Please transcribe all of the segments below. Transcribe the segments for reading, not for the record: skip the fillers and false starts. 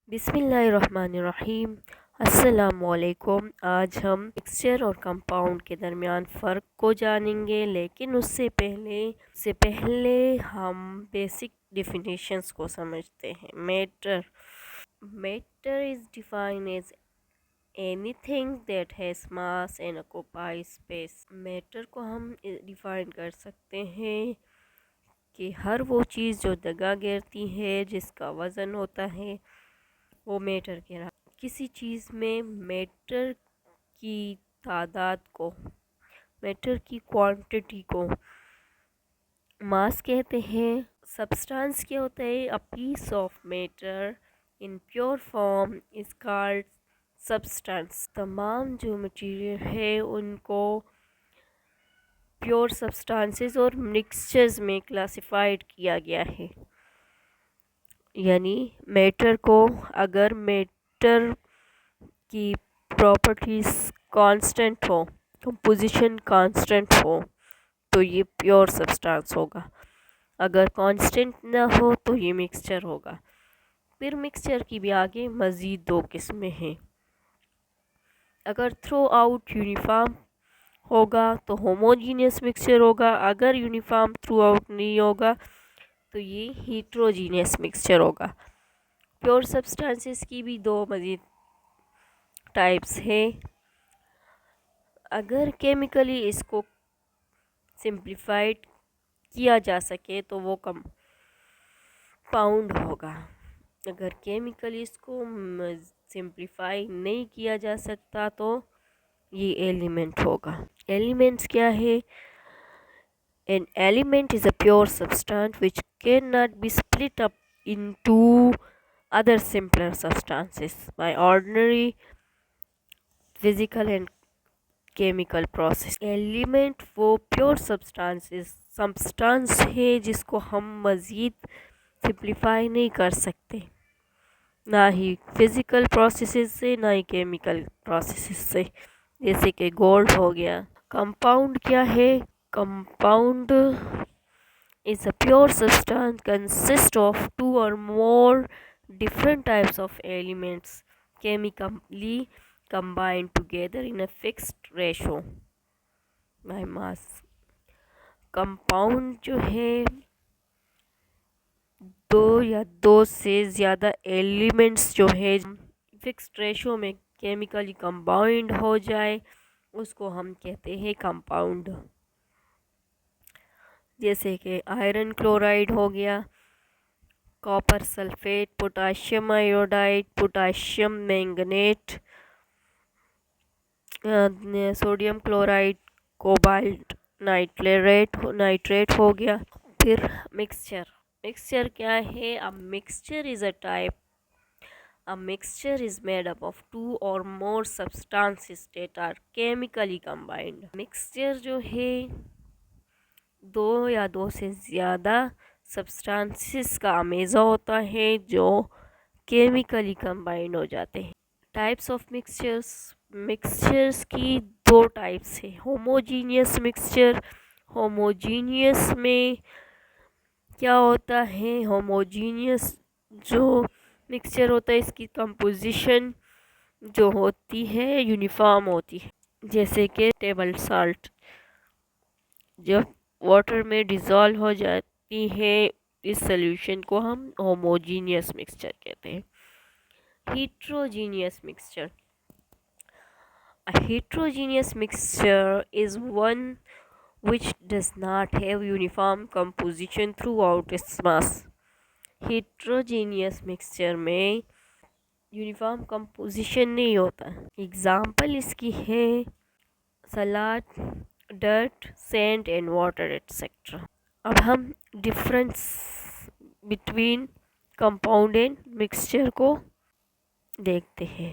بسم اللہ الرحمن الرحیم۔ السلام علیکم۔ آج ہم مکسچر اور کمپاؤنڈ کے درمیان فرق کو جانیں گے، لیکن اس سے پہلے ہم بیسک ڈیفینیشنز کو سمجھتے ہیں۔ Matter is defined as anything that has mass and occupies space۔ Matter کو ہم ڈیفائن کر سکتے ہیں کہ ہر وہ چیز جو جگہ گھیرتی ہے، جس کا وزن ہوتا ہے، وہ میٹر کہلاتا ہے۔ کسی چیز میں میٹر کی تعداد کو، میٹر کی کوانٹٹی کو ماس کہتے ہیں۔ سبسٹانس کیا ہوتا ہے؟ A piece of matter in pure form is called substance۔ تمام جو مٹیریل ہے ان کو پیور سبسٹانسز اور مکسچرز میں کلاسیفائڈ کیا گیا ہے۔ یعنی میٹر کو، اگر میٹر کی پراپرٹیز کانسٹنٹ ہو، کمپوزیشن کانسٹنٹ ہو، تو یہ پیور سبسٹانس ہوگا۔ اگر کانسٹنٹ نہ ہو تو یہ مکسچر ہوگا۔ پھر مکسچر کی بھی آگے مزید دو قسمیں ہیں۔ اگر تھرو آؤٹ یونیفارم ہوگا تو ہوموجینس مکسچر ہوگا، اگر یونیفارم تھرو آؤٹ نہیں ہوگا تو یہ ہیٹروجینس مکسچر ہوگا۔ پیور سبسٹانسز کی بھی دو مزید ٹائپس ہیں۔ اگر کیمیکلی اس کو سمپلیفائڈ کیا جا سکے تو وہ کمپاؤنڈ ہوگا۔ اگر کیمیکلی اس کو سمپلیفائی نہیں کیا جا سکتا تو یہ ایلیمنٹ ہوگا۔ ایلیمنٹس کیا ہے؟ An element is a pure substance which cannot be split up into other simpler substances by ordinary physical and chemical process۔ Element وہ پیور سبسٹانس ہے جس کو ہم مزید سمپلیفائی نہیں کر سکتے، نہ ہی فزیکل پروسیسز سے نہ ہی کیمیکل پروسیسز سے، جیسے کہ گولڈ ہو گیا۔ کمپاؤنڈ کیا ہے؟ Compound is a pure substance consist of two or more different types of elements chemically combined together in a fixed ratio by mass۔ Compound جو ہے دو یا دو سے زیادہ ایلیمنٹس جو ہے فکسڈ ریشو میں کیمیکلی کمبائنڈ ہو جائے، اس کو ہم کہتے ہیں کمپاؤنڈ۔ جیسے کہ آئرن کلورائڈ ہو گیا، copper sulphate, potassium iodide, potassium manganate, sodium chloride, cobalt nitrate ہو گیا۔ پھر مکسچر کیا ہے؟ A mixture is made up of two or more substances that are chemically combined۔ Mixture جو ہے دو یا دو سے زیادہ سبسٹانسز کا امیزہ ہوتا ہے جو کیمیکلی کمبائنڈ ہو جاتے ہیں۔ ٹائپس آف مکسچرز کی دو ٹائپس ہیں۔ ہوموجینیس مکسچر، ہوموجینیس میں کیا ہوتا ہے؟ ہوموجینیس جو مکسچر ہوتا ہے اس کی کمپوزیشن جو ہوتی ہے یونیفارم ہوتی ہے، جیسے کہ ٹیبل سالٹ جب واٹر میں ڈیزالو ہو جاتی ہے، اس سلیوشن کو ہم ہوموجینیس مکسچر کہتے ہیں۔ Heterogeneous mixture. A heterogeneous mixture is one which does not have uniform composition throughout its mass۔ Heterogeneous mixture میں یونیفارم کمپوزیشن نہیں ہوتا۔ اگزامپل اس کی ہے salad, dirt, sand and water etcetera. اب ہم difference between compound and mixture کو دیکھتے ہیں۔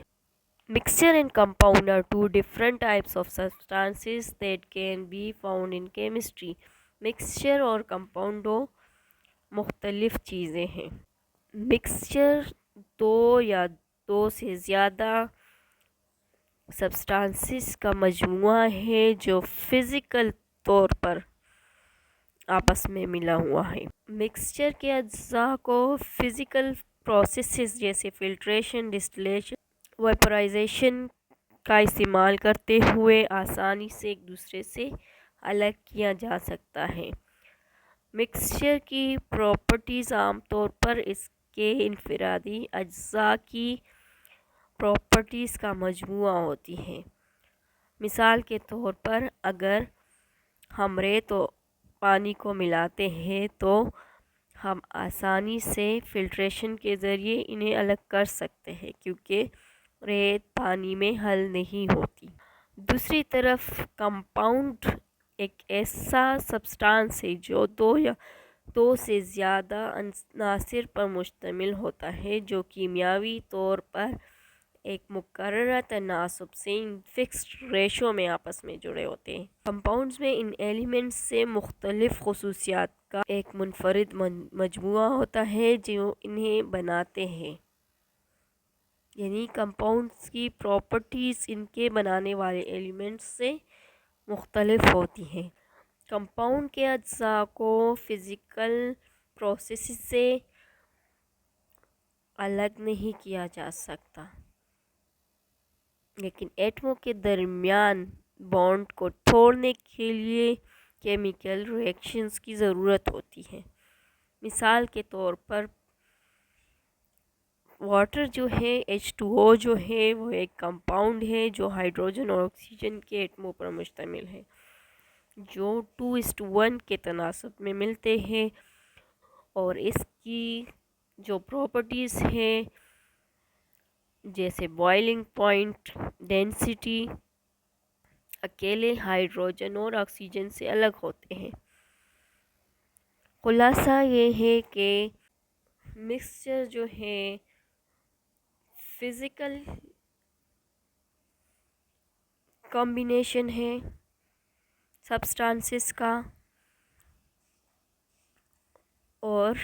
Mixture and compound are two different types of substances that can be found in chemistry۔ Mixture اور کمپاؤنڈ دو مختلف چیزیں ہیں۔ مکسچر دو یا دو سے زیادہ سبسٹانسز کا مجموعہ ہے جو فزیکل طور پر آپس میں ملا ہوا ہے۔ مکسچر کے اجزاء کو فزیکل پروسیسز جیسے فلٹریشن، ڈسٹلیشن، ویپرائزیشن کا استعمال کرتے ہوئے آسانی سے ایک دوسرے سے الگ کیا جا سکتا ہے۔ مکسچر کی پراپرٹیز عام طور پر اس کے انفرادی اجزاء کی پراپرٹیز کا مجموعہ ہوتی ہیں۔ مثال کے طور پر اگر ہم ریت و پانی کو ملاتے ہیں تو ہم آسانی سے فلٹریشن کے ذریعے انہیں الگ کر سکتے ہیں کیونکہ ریت پانی میں حل نہیں ہوتی۔ دوسری طرف کمپاؤنڈ ایک ایسا سبسٹانس ہے جو دو سے زیادہ عناصر پر مشتمل ہوتا ہے جو کیمیاوی طور پر ایک مقررہ تناسب سے فکسڈ ریشو میں آپس میں جڑے ہوتے ہیں۔ کمپاؤنڈز میں ان ایلیمنٹس سے مختلف خصوصیات کا ایک منفرد مجموعہ ہوتا ہے جو انہیں بناتے ہیں، یعنی کمپاؤنڈز کی پراپرٹیز ان کے بنانے والے ایلیمنٹس سے مختلف ہوتی ہیں۔ کمپاؤنڈ کے اجزاء کو فزیکل پروسیسز سے الگ نہیں کیا جا سکتا، لیکن ایٹموں کے درمیان بانڈ کو توڑنے کے لیے کیمیکل ری ایکشنز کی ضرورت ہوتی ہے۔ مثال کے طور پر واٹر جو ہے H2O جو ہے وہ ایک کمپاؤنڈ ہے جو ہائیڈروجن اور آکسیجن کے ایٹموں پر مشتمل ہے جو 2:1 کے تناسب میں ملتے ہیں، اور اس کی جو پراپرٹیز ہیں جیسے بوائلنگ پوائنٹ، ڈینسٹی، اکیلے ہائیڈروجن اور آکسیجن سے الگ ہوتے ہیں۔ خلاصہ یہ ہے کہ مکسچر جو ہے فزیکل کمبینیشن ہے سبسٹانسز کا، اور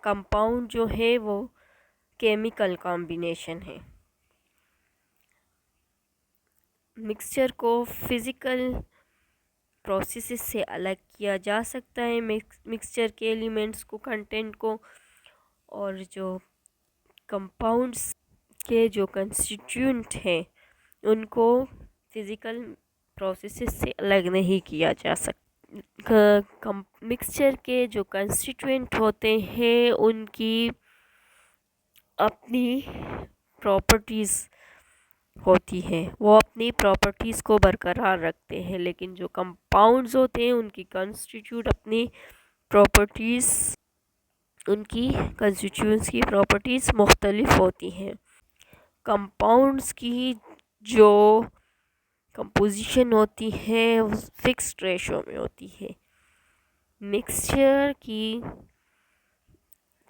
کمپاؤنڈ جو ہے وہ کیمیکل کمبینیشن ہے۔ مکسچر کو فزیکل پروسیسز سے الگ کیا جا سکتا ہے، مکسچر کے ایلیمنٹس کو، کنٹینٹ کو، اور جو کمپاؤنڈس کے جو کنسٹیٹیوئنٹ ہیں ان کو فزیکل پروسیسز سے الگ نہیں کیا جا سکتا۔ مکسچر کے جو کنسٹیٹیوئنٹ ہوتے ہیں ان کی اپنی پراپرٹیز ہوتی ہیں، وہ اپنی پراپرٹیز کو برقرار رکھتے ہیں، لیکن جو کمپاؤنڈز ہوتے ہیں ان کی کنسٹیٹیوئنٹس کی پراپرٹیز مختلف ہوتی ہیں۔ کمپاؤنڈز کی جو کمپوزیشن ہوتی ہے وہ فکسڈ ریشو میں ہوتی ہے، مکسچر کی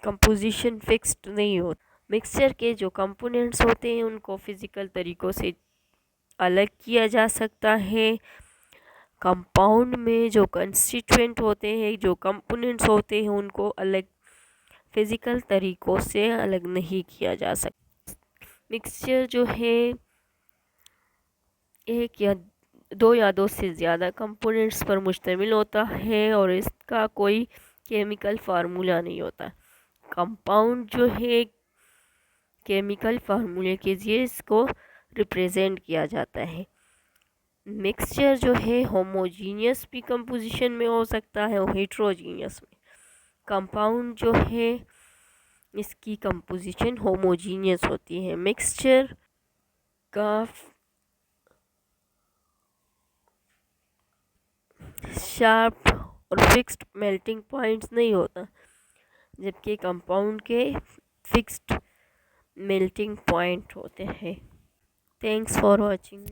کمپوزیشن فکسڈ نہیں ہوتی۔ مکسچر کے جو کمپوننٹس ہوتے ہیں ان کو فزیکل طریقوں سے الگ کیا جا سکتا ہے، کمپاؤنڈ میں جو کنسٹیٹیوئنٹ ہوتے ہیں، جو کمپوننٹس ہوتے ہیں ان کو فزیکل طریقوں سے الگ نہیں کیا جا سکتا۔ مکسچر جو ہے ایک یا دو سے زیادہ کمپوننٹس پر مشتمل ہوتا ہے اور اس کا کوئی کیمیکل فارمولا نہیں ہوتا۔ کمپاؤنڈ جو ہے کیمیکل فارمولے کے ذریعے اس کو ریپریزنٹ کیا جاتا ہے۔ مکسچر جو ہے ہوموجینیس بھی کمپوزیشن میں ہو سکتا ہے اور ہیٹروجینیس میں۔ کمپاؤنڈ جو ہے اس کی کمپوزیشن ہوموجینیس ہوتی ہے۔ مکسچر کا شارپ اور فکسڈ میلٹنگ پوائنٹس نہیں ہوتا، جبکہ کمپاؤنڈ کے فکسڈ میلٹنگ پوائنٹ ہوتے ہیں۔ Thanks for watching.